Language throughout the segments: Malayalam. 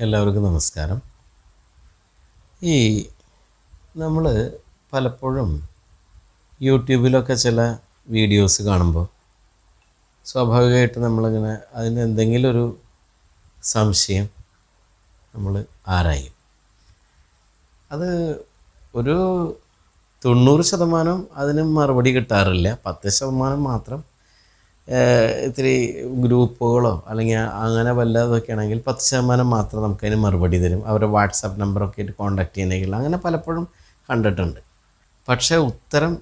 എല്ലാവർക്കും നമസ്കാരം. ഈ നമ്മൾ പലപ്പോഴും യൂട്യൂബിലൊക്കെ ചില വീഡിയോസ് കാണുമ്പോൾ സ്വാഭാവികമായിട്ട് നമ്മളിങ്ങനെ അതിന് എന്തെങ്കിലും ഒരു സംശയം നമ്മൾ ആരായും. അത് ഒരു 90% അതിന് മറുപടി കിട്ടാറില്ല. 10% മാത്രം ഇത്തിരി ഗ്രൂപ്പുകളോ അല്ലെങ്കിൽ അങ്ങനെ വല്ലതൊക്കെ ആണെങ്കിൽ 10% മാത്രം നമുക്കതിന് മറുപടി തരും. അവരുടെ വാട്സാപ്പ് നമ്പറൊക്കെ ആയിട്ട് കോൺടാക്ട് ചെയ്യണമെങ്കിൽ അങ്ങനെ പലപ്പോഴും കണ്ടിട്ടുണ്ട്. പക്ഷേ ഉത്തരം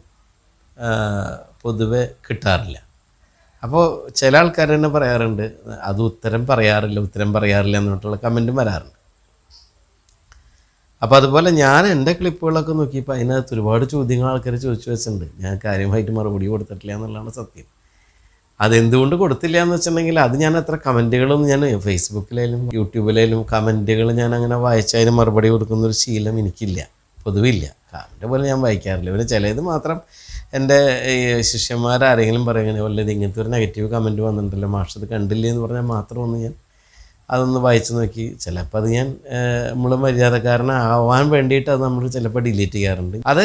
പൊതുവെ കിട്ടാറില്ല. അപ്പോൾ ചില ആൾക്കാർ തന്നെ പറയാറുണ്ട്, അത് ഉത്തരം പറയാറില്ല എന്നിട്ടുള്ള കമൻറ്റും വരാറുണ്ട്. അപ്പോൾ അതുപോലെ ഞാൻ എൻ്റെ ക്ലിപ്പുകളൊക്കെ നോക്കിയപ്പോൾ അതിനകത്ത് ഒരുപാട് ചോദ്യങ്ങൾ ആൾക്കാർ ചോദിച്ചു വെച്ചിട്ടുണ്ട്. ഞാൻ കാര്യമായിട്ട് മറുപടി കൊടുത്തിട്ടില്ല എന്നുള്ളതാണ് സത്യം. അതെന്തുകൊണ്ട് കൊടുത്തില്ല എന്ന് വെച്ചിട്ടുണ്ടെങ്കിൽ അത് ഞാൻ അത്ര കമൻറ്റുകളൊന്നും ഞാൻ ഫേസ്ബുക്കിലായാലും യൂട്യൂബിലായാലും കമൻറ്റുകൾ ഞാൻ അങ്ങനെ വായിച്ചതിന് മറുപടി കൊടുക്കുന്നൊരു ശീലം എനിക്കില്ല, പൊതുവില്ല. കമൻറ്റ് പോലെ ഞാൻ വായിക്കാറില്ല. പിന്നെ ചിലത് മാത്രം എൻ്റെ ശിഷ്യന്മാരാരെങ്കിലും പറയുന്നത് വല്ലത് ഇങ്ങനത്തെ ഒരു നെഗറ്റീവ് കമൻറ്റ് വന്നിട്ടുണ്ടല്ലോ മാഷ് അത് കണ്ടില്ലേ എന്ന് പറഞ്ഞാൽ മാത്രം ഒന്ന് ഞാൻ അതൊന്ന് വായിച്ച് നോക്കി. ചിലപ്പോൾ അത് ഞാൻ നമ്മൾ മര്യാദക്കാരനാവാൻ വേണ്ടിയിട്ട് അത് നമ്മൾ ചിലപ്പോൾ ഡിലീറ്റ് ചെയ്യാറുണ്ട്. അത്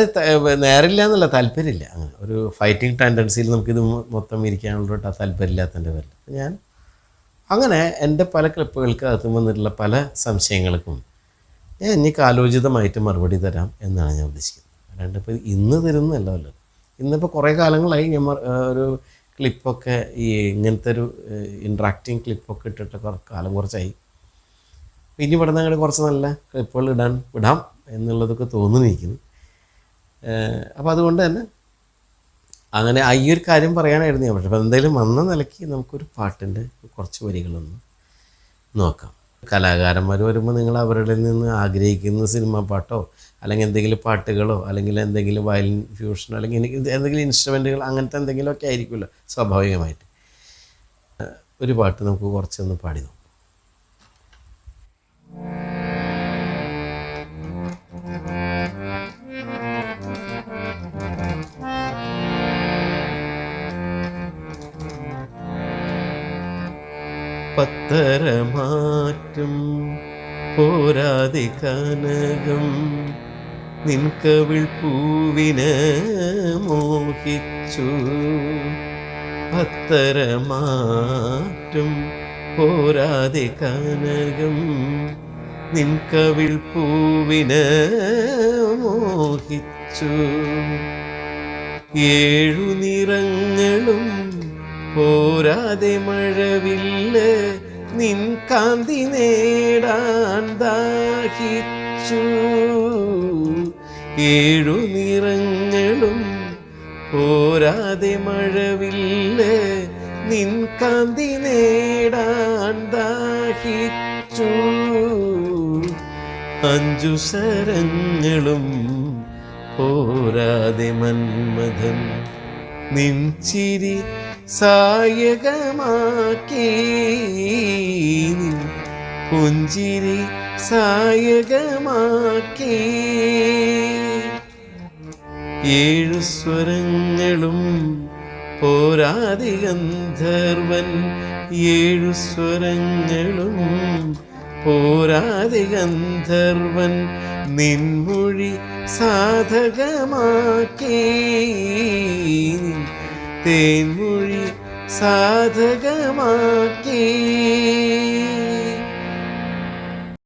നേരില്ല എന്നല്ല, താല്പര്യമില്ല. അങ്ങനെ ഒരു ഫൈറ്റിംഗ് ടെൻഡൻസിയിൽ നമുക്കിത് മൊത്തം ഇരിക്കാനുള്ള താല്പര്യമില്ലാത്തതിൻ്റെ പേരിൽ ഞാൻ അങ്ങനെ എൻ്റെ പല ക്ലിപ്പുകൾക്ക് അകത്തും വന്നിട്ടുള്ള പല സംശയങ്ങൾക്കും ഞാൻ ഇനി കാലോചിതമായിട്ട് മറുപടി തരാം എന്നാണ് ഞാൻ ഉദ്ദേശിക്കുന്നത്. അല്ലാണ്ട് ഇപ്പോൾ ഇന്ന് തരുന്നതല്ലോ. ഇന്നിപ്പോൾ കുറേ കാലങ്ങളായി ഞാൻ ഒരു ക്ലിപ്പൊക്കെ ഈ ഇങ്ങനത്തെ ഒരു ഇൻട്രാക്റ്റിങ് ക്ലിപ്പൊക്കെ ഇട്ടിട്ട് കാലം കുറച്ചായി. ഇനി ഇവിടെ നിന്ന് അങ്ങോട്ട് കുറച്ച് നല്ല ക്ലിപ്പുകൾ വിടാം എന്നുള്ളതൊക്കെ തോന്നുന്നിരിക്കുന്നു. അപ്പോൾ അതുകൊണ്ട് തന്നെ അങ്ങനെ ഈ ഒരു കാര്യം പറയാനായിരുന്നു ഞാൻ. പക്ഷേ അപ്പോൾ എന്തായാലും വന്ന നിലയ്ക്ക് നമുക്കൊരു പാട്ടിൻ്റെ കുറച്ച് വരികളൊന്ന് നോക്കാം. കലാകാരന്മാർ വരുമ്പോൾ നിങ്ങൾ അവരുടെ നിന്ന് ആഗ്രഹിക്കുന്ന സിനിമ പാട്ടോ അല്ലെങ്കിൽ എന്തെങ്കിലും പാട്ടുകളോ അല്ലെങ്കിൽ എന്തെങ്കിലും വയലിൻ ഫ്യൂഷനോ അല്ലെങ്കിൽ എന്തെങ്കിലും ഇൻസ്ട്രുമെൻറ്റുകൾ അങ്ങനത്തെ എന്തെങ്കിലുമൊക്കെ ആയിരിക്കുമല്ലോ സ്വാഭാവികമായിട്ട്. ഒരു പാട്ട് നമുക്ക് കുറച്ചൊന്ന് പാടി നോക്കാം. പത്തരമാറ്റും പോരാതെ കനകം നിൻകവിൾ പൂവിന് മോഹിച്ചു. പത്തരമാറ്റും പോരാതെ കനകം നിൻകവിൾ പൂവിന് മോഹിച്ചു. 7 നിറങ്ങളും പോരാതെ മഴവില്ല് നിൻ കാന്തി നേടാൻ ദാഹിച്ചു. 7 നിറങ്ങളും പോരാതെ മഴവില്ല് നിൻ കാന്തി നേടാൻ ദാഹിച്ചു. 5 ശരങ്ങളും പോരാതെ മന്മഥൻ നിൻ ചിരി സായകമാക്കി. പുഞ്ചിരി സായകമാക്കി. 7 സ്വരങ്ങളും പോരാതെ ഗന്ധർവൻ. 7 സ്വരങ്ങളും പോരാതെ ഗന്ധർവൻ നിൻമൊഴി സാധകമാക്കി. തേൻമൊഴി സാധകമാക്കി.